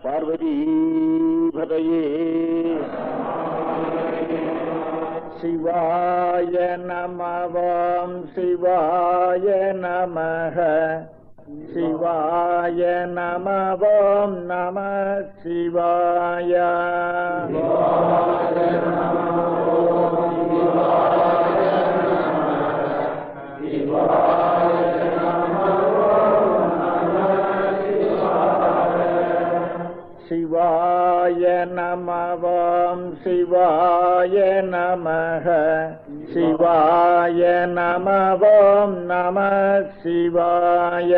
பார்வதீபதையே சிவாய நமவாம் சிவாய நமஹ சிவாய நமவாம் நம சிவாய சிவாய நமவாம் சிவாய நமஹ சிவாய நமவாம் நம சிவாய